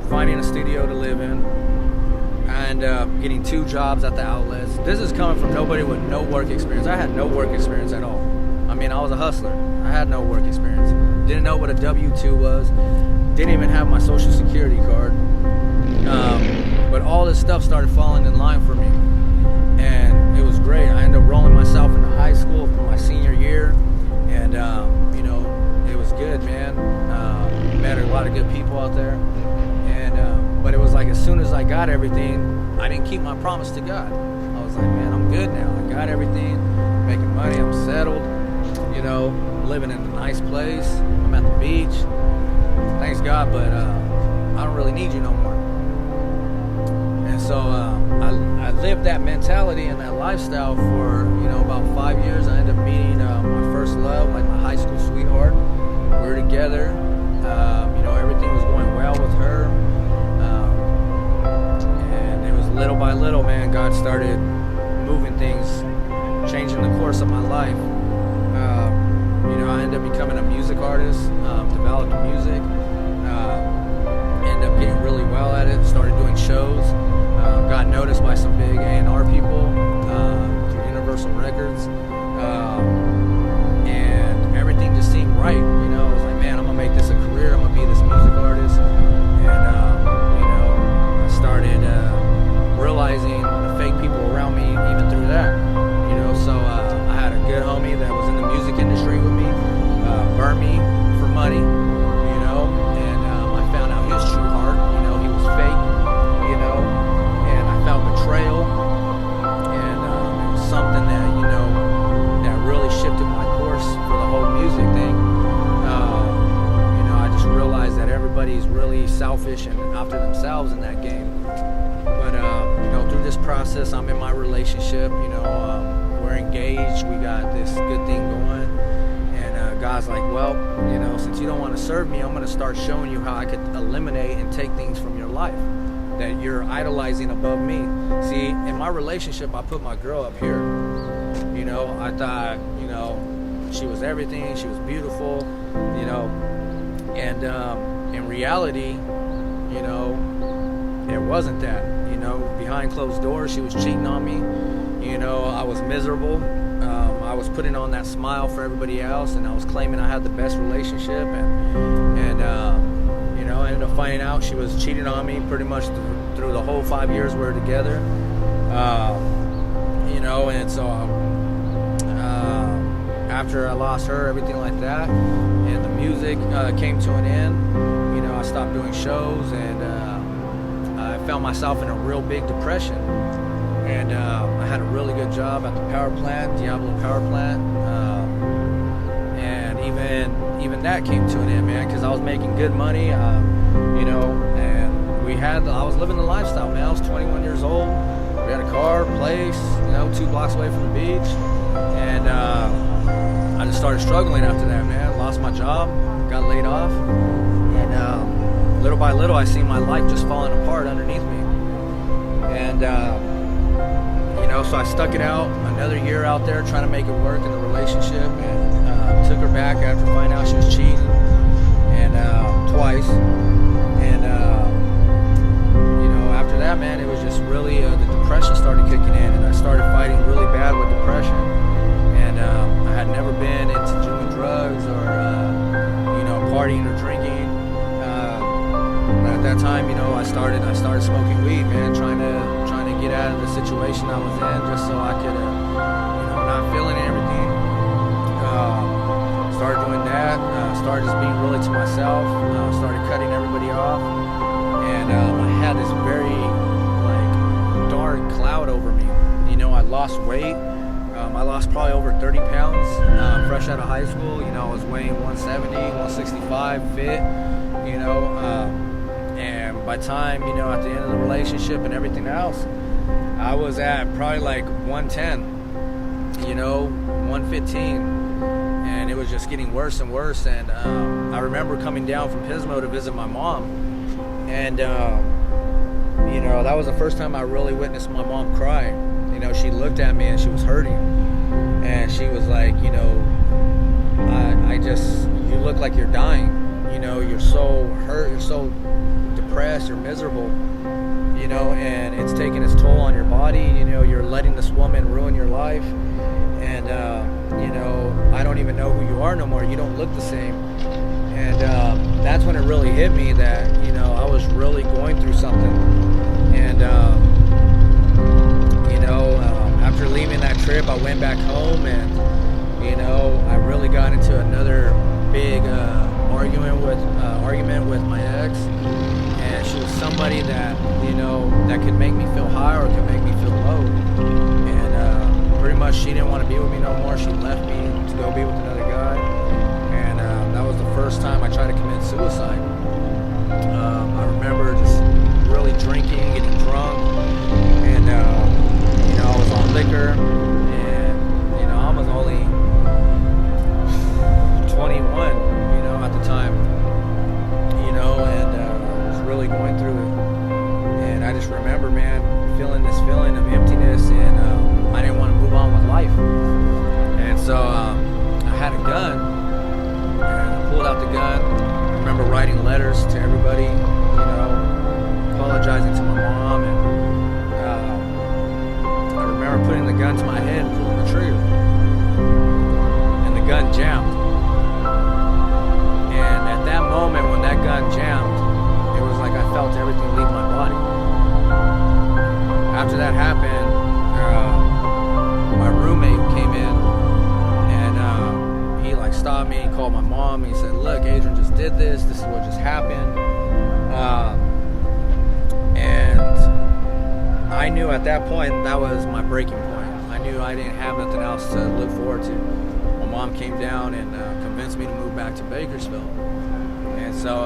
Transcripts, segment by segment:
finding a studio to live in. I ended up getting 2 jobs at the outlets. This is coming from nobody with no work experience. I had no work experience at all. I mean, I was a hustler. I had no work experience. Didn't know what a W-2 was. Didn't even have my social security card. But all this stuff started falling in line for me. And it was great. I ended up rolling myself into high school for my senior year. And, you know, it was good, man. Met a lot of good people out there. And, but it was like as soon as I got everything, I didn't keep my promise to God. I was like, man, I'm good now. I got everything, making money, I'm settled, you know, living in a nice place. I'm at the beach. Thanks God, but I don't really need you no more. And so I lived that mentality and that lifestyle for, you know, about 5 years. I ended up meeting my first love, like my high school sweetheart. We were together. You know, everything was going well with her. And it was little by little, man, God started moving things, changing the course of my life. You know, I ended up becoming a music artist, developed music, ended up getting really well at it, started doing shows, got noticed by some big A&R people through Universal Records, and everything just seemed right. You know, I was like, man, I'm gonna make this a career, I'm gonna be this music artist. And you know, I started realizing the fake people around me even through that. You know, so I had a good homie that was in the music industry with me, burned me for money, you know, and I found out his true heart. You know, he was fake, you know, and I felt betrayal, and it was something that, you know, that really shifted my course for the whole music thing. You know, I just realized that everybody's really selfish and after themselves in that game. But you know, through this process, I'm in my relationship, you know, we're engaged, we got this good thing going, and God's like, well, you know, since you don't want to serve me, I'm going to start showing you how I could eliminate and take things from your life that you're idolizing above me. See, in my relationship, I put my girl up here. You know, I thought, you know, she was everything, she was beautiful, you know, and in reality, you know, it wasn't that. You know, behind closed doors, she was cheating on me. You know, I was miserable. I was putting on that smile for everybody else, and I was claiming I had the best relationship, and you know, I ended up finding out she was cheating on me pretty much through the whole 5 years we were together. You know, and so after I lost her, everything like that, and the music came to an end, you know, I stopped doing shows, and I found myself in a real big depression. And I had a really good job at the power plant, Diablo power plant, and even that came to an end, man, because I was making good money, you know, and I was living the lifestyle, man. I was 21 years old. We had a car, place, you know, 2 blocks away from the beach, and I just started struggling after that, man. Lost my job, got laid off, and little by little, I seen my life just falling apart underneath me, and you know, so I stuck it out another year out there trying to make it work in the relationship, and took her back after finding out she was cheating, and twice, and you know, after that, man, it was just really the depression started kicking in, and I started fighting really bad with depression, and I had never been into doing drugs or you know, partying or drinking. At that time, you know, I started smoking weed, man, trying to get out of the situation I was in, just so I could, you know, not feeling everything. Started doing that. Started just being really to myself. Started cutting everybody off, and I had this very like dark cloud over me. You know, I lost weight. I lost probably over 30 pounds fresh out of high school. You know, I was weighing 170, 165, fit. You know. And by time, you know, at the end of the relationship and everything else, I was at probably like 110, you know, 115, and it was just getting worse and worse. And I remember coming down from Pismo to visit my mom, and you know, that was the first time I really witnessed my mom cry. You know, she looked at me and she was hurting, and she was like, you know, you look like you're dying. You know, you're so hurt, you're so depressed, you're miserable, you know, and it's taking its toll on your body. You know, you're letting this woman ruin your life, and you know, I don't even know who you are no more. You don't look the same. And that's when it really hit me that, you know, I was really going through something. And you know, after leaving that trip, I went back home, and you know, I really got into another big argument with my ex. And she was somebody that, you know, that could make me feel high or could make me feel low. And pretty much she didn't want to be with me no more. She left me to go be with another guy. And that was the first time I tried to commit suicide. I remember just really drinking, getting drunk, and you know, I was on liquor, and you know, I was only 21, you know, at the time, you know, and I was really going through it. And I just remember, man, feeling this feeling of emptiness, and I didn't want to move on with life. And so I had a gun, and I pulled out the gun. I remember writing letters to everybody, you know, apologizing to my mom, and I remember putting the gun to my head and pulling the trigger, and the gun jammed. And at that moment, when that gun jammed, it was like I felt everything leave my body. After that happened, my roommate came in, and he like stopped me, called my mom, and he said, "Look, Adrian just did this. This is what just happened." And I knew at that point that was my breaking point. I knew I didn't have nothing else to look forward to. My mom came down and convinced me to move back to Bakersfield. And so,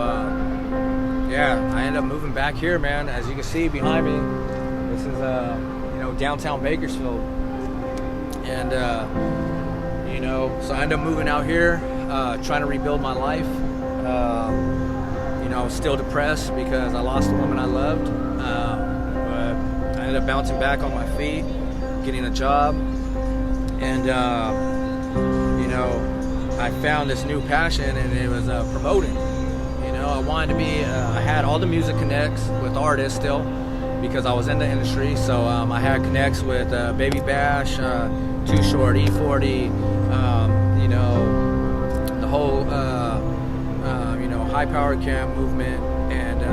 yeah, I ended up moving back here, man. As you can see behind me, this is, you know, downtown Bakersfield. And, you know, so I ended up moving out here, trying to rebuild my life. You know, I was still depressed because I lost the woman I loved. But I ended up bouncing back on my feet, getting a job. And, you know, I found this new passion, and it was promoting. You know, I wanted to be, I had all the music connects with artists still because I was in the industry. So I had connects with Baby Bash, Too Short, E40, you know, the whole, you know, high power camp movement. And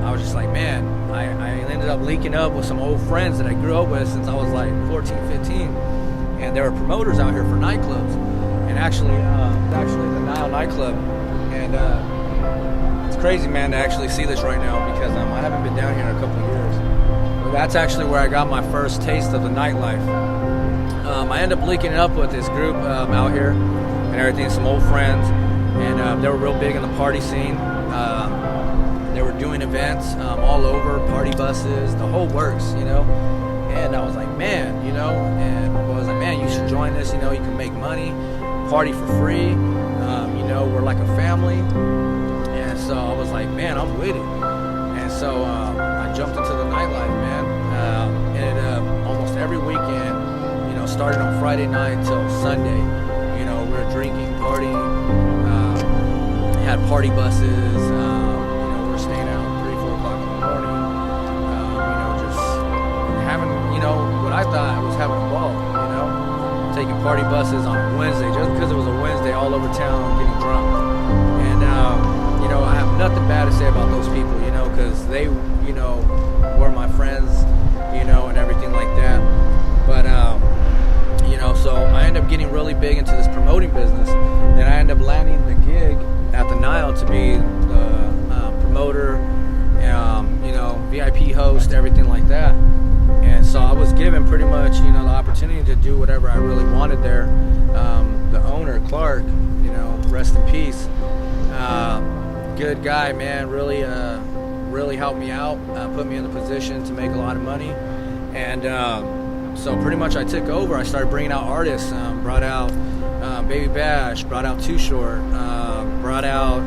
I was just like, man, I ended up linking up with some old friends that I grew up with since I was like 14, 15. And there were promoters out here for nightclubs. And actually the Nile nightclub. And it's crazy, man, to actually see this right now because I haven't been down here in a couple of years. But that's actually where I got my first taste of the nightlife. I ended up linking up with this group out here and everything, some old friends. And they were real big in the party scene. They were doing events all over, party buses, the whole works, you know. And I was like, man, you know, and I was like, man, you should join this, you know, you can make money, party for free, you know, we're like a family. And so I was like, man, I'm with it. And so I jumped into the nightlife, man. And almost every weekend, you know, started on Friday night till Sunday, you know, we were drinking, partying, had party buses, you know, we were staying out 3, 4 o'clock in the morning, you know, just having, you know, what I thought was having a ball, you know, taking party buses on a Wednesday, just because it was a Wednesday, all over town, getting drunk. And, you know, I have nothing bad to say about those people, you know, because they, you know, were my friends, you know, and everything like that. But, you know, so I ended up getting really big into this promoting business. Then I ended up landing the gig at the Nile to be the promoter, you know, VIP host, everything like that. And so I was given pretty much, you know, the opportunity to do whatever I really wanted there. The owner, Clark, you know, rest in peace. Good guy, man, really, really helped me out, put me in a position to make a lot of money. And so pretty much I took over. I started bringing out artists, brought out Baby Bash, brought out Too Short, brought out,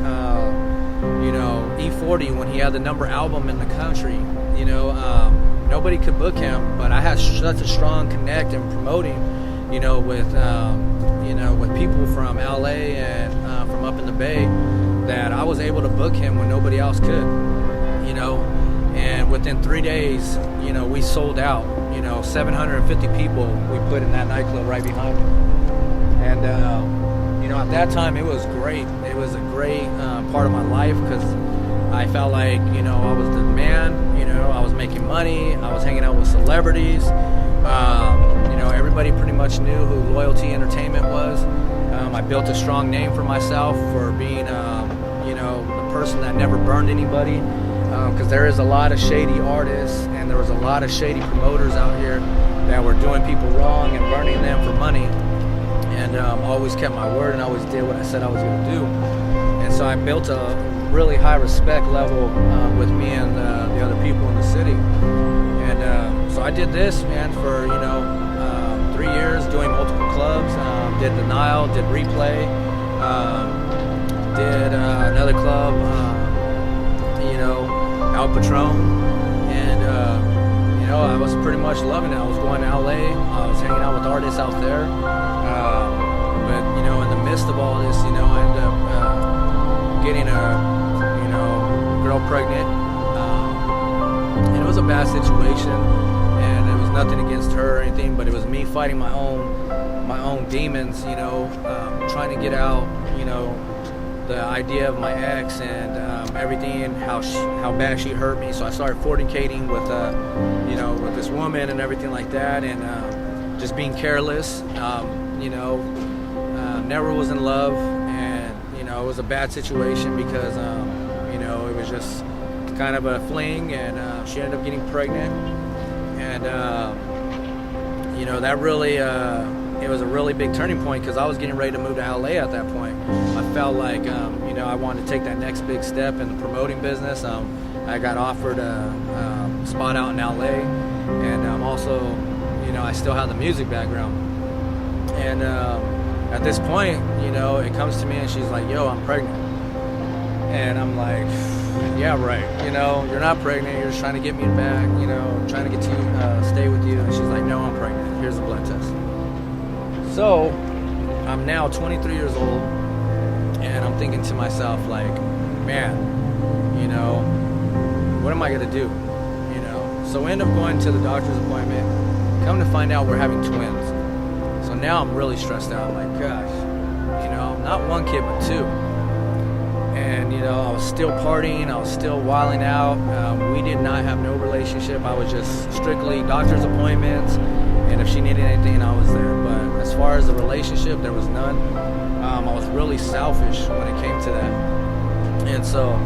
you know, E40 when he had the #1 album in the country. You know, nobody could book him, but I had such a strong connect in promoting, you know, with people from LA and from up in the Bay that I was able to book him when nobody else could. and within 3 days, we sold out. 750 people we put in that nightclub right behind me. And, at that time, it was great. It was a great part of my life because I felt like, I was the man, I was making money, I was hanging out with celebrities. Everybody pretty much knew who Loyalty Entertainment was. I built a strong name for myself for being, the person that never burned anybody. Because there is a lot of shady artists and there was a lot of shady promoters out here that were doing people wrong and burning them for money. And always kept my word and always did what I said I was going to do. And so I built a really high respect level with me and the other people in the city. And so I did this, man, for 3 years, doing multiple clubs. Did the Nile, did Replay, did another club, Al Patron, and I was pretty much loving it. I was going to LA, I was hanging out with artists out there, but in the midst of all this, I ended up getting a girl pregnant, and it was a bad situation, and it was nothing against her or anything, but it was me fighting my own demons, trying to get out, the idea of my ex and everything, how bad she hurt me. So I started fornicating with with this woman and everything like that, and just being careless. Never was in love, and it was a bad situation because it was just kind of a fling, and she ended up getting pregnant, and that really it was a really big turning point because I was getting ready to move to LA at that point. I felt like I wanted to take that next big step in the promoting business. I got offered a spot out in LA, and also I still have the music background. And at this point, it comes to me and she's like, "Yo, I'm pregnant," and I'm like, "Yeah, right. You're not pregnant. You're just trying to get me back. Trying to get to stay with you." And she's like, "No, I'm pregnant. Here's the blood test." So I'm now 23 years old, and I'm thinking to myself, like, man, what am I gonna do? So I end up going to the doctor's appointment. Come to find out we're having twins. So now I'm really stressed out. I'm like, gosh, not one kid but two. And I was still partying, I was still wilding out. We did not have no relationship. I was just strictly doctor's appointments, and if she needed anything, I was there. But as far as the relationship, there was none. I was really selfish when it came to that. And so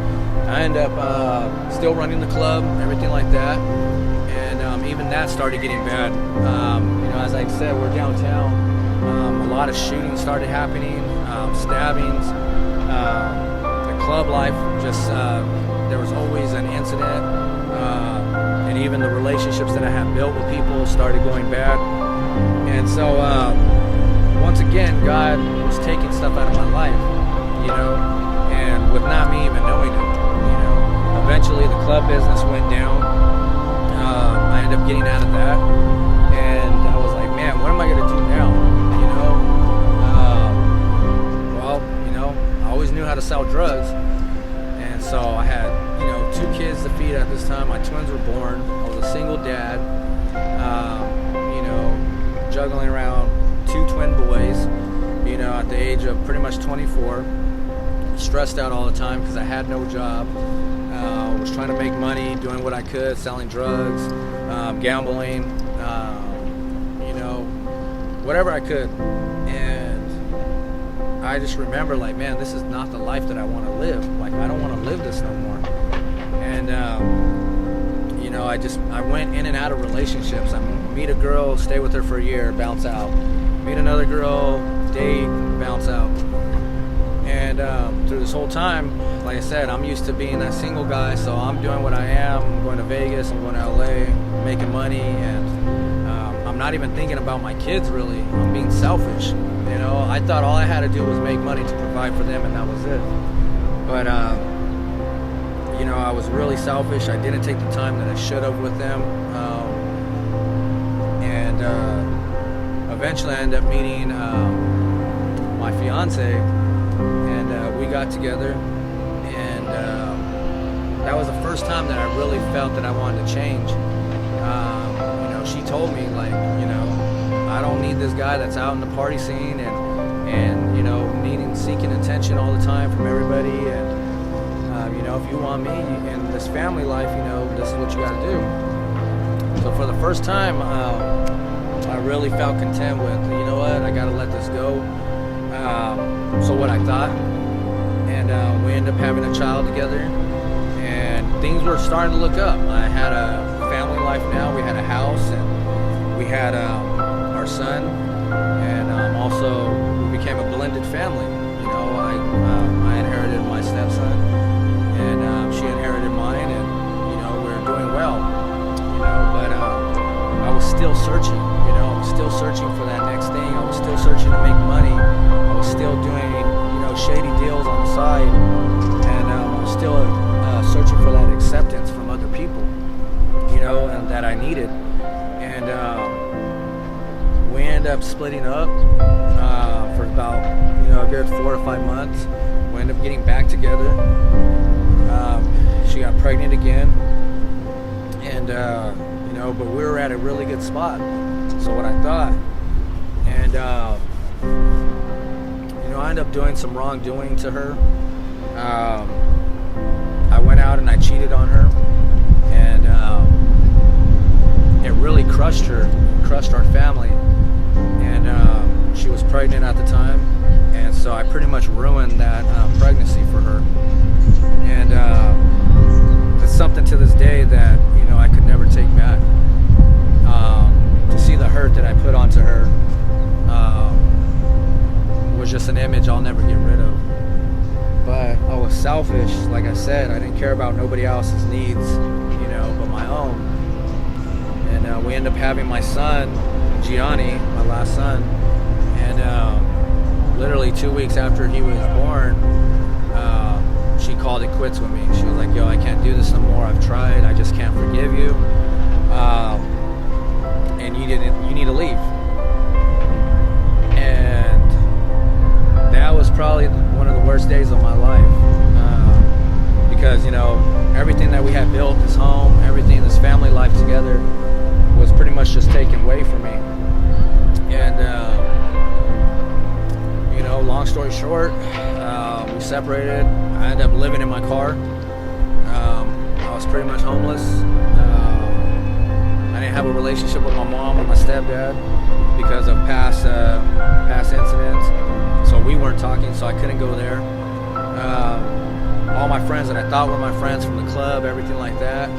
I ended up still running the club, everything like that. And even that started getting bad. As I said, we're downtown. A lot of shootings started happening, stabbings. The club life just, there was always an incident. And even the relationships that I had built with people started going bad. And so, once again, God was taking stuff out of my life, and with not me even knowing it, Eventually, the club business went down. I ended up getting out of that, and I was like, man, what am I gonna do now? I always knew how to sell drugs, and so I had, 2 kids to feed at this time. My twins were born. I was a single dad, juggling around 2 twin boys, at the age of pretty much 24, stressed out all the time because I had no job. Was trying to make money, doing what I could, selling drugs, gambling, whatever I could. And I just remember, like, man, this is not the life that I want to live. Like, I don't want to live this no more. And I went in and out of relationships. I meet a girl, stay with her for a year, bounce out. Meet another girl, date, bounce out. And through this whole time, like I said, I'm used to being that single guy, so I'm doing what I am. I'm going to Vegas, I'm going to LA, making money, and I'm not even thinking about my kids, really. I'm being selfish. I thought all I had to do was make money to provide for them, and that was it. But, I was really selfish. I didn't take the time that I should have with them. And eventually I ended up meeting my fiance, and we got together, and that was the first time that I really felt that I wanted to change. She told me, like, I don't need this guy that's out in the party scene and seeking attention all the time from everybody. And if you want me in this family life, this is what you got to do. So for the first time, I really felt content with, I got to let this go. So what I thought, and we ended up having a child together, and things were starting to look up. I had a family life now. We had a house, and we had our son, and also we became a blended family. I inherited my stepson, and she inherited mine, and we're doing well. But I was still searching. I was still searching for that next thing. I was still searching to make money. I was still doing shady deals on the side, and I was still searching for that acceptance from other people, and that I needed. And we ended up splitting up for about a good 4 to 5 months. We ended up getting back together. She got pregnant again, and but we were at a really good spot. So what I thought, and I ended up doing some wrongdoing to her. I went out and I cheated on her, and it really crushed her, crushed our family. And she was pregnant at the time, and so I pretty much ruined that pregnancy for her. And it's something to this day that I could never take back. To see the hurt that I put onto her was just an image I'll never get rid of. But I was selfish, like I said. I didn't care about nobody else's needs, but my own. And we ended up having my son, Gianni, my last son. And literally 2 weeks after he was born, she called it quits with me. She was like, "Yo, I can't do this no more. I've tried. I just can't forgive you. And you need to leave." And that was probably one of the worst days of my life, because everything that we had built, this home, everything, this family life together, was pretty much just taken away from me. And long story short, we separated. I ended up living in my car. I was pretty much homeless. I didn't have a relationship with my mom or my stepdad because of past incidents. So we weren't talking, so I couldn't go there. All my friends that I thought were my friends from the club, everything like that,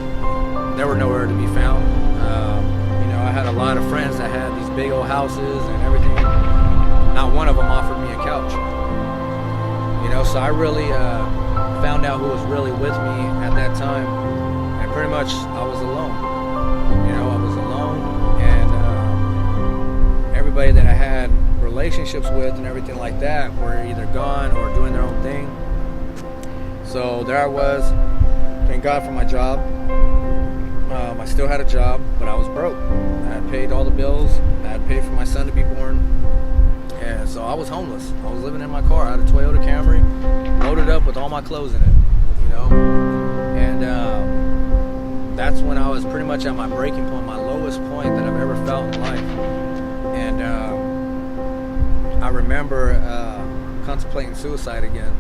they were nowhere to be found. I had a lot of friends that had these big old houses and everything. Not one of them offered me a couch. So I really found out who was really with me at that time, and pretty much I was alone. I was alone, and everybody that I had relationships with and everything like that were either gone or doing their own thing. So there I was. Thank God for my job. I still had a job, but I was broke. I had paid all the bills. I had paid for my son to be born. And so I was homeless. I was living in my car. I had a Toyota Camry, loaded up with all my clothes in it, And that's when I was pretty much at my breaking point, my lowest point that I've ever felt in life. And I remember contemplating suicide again.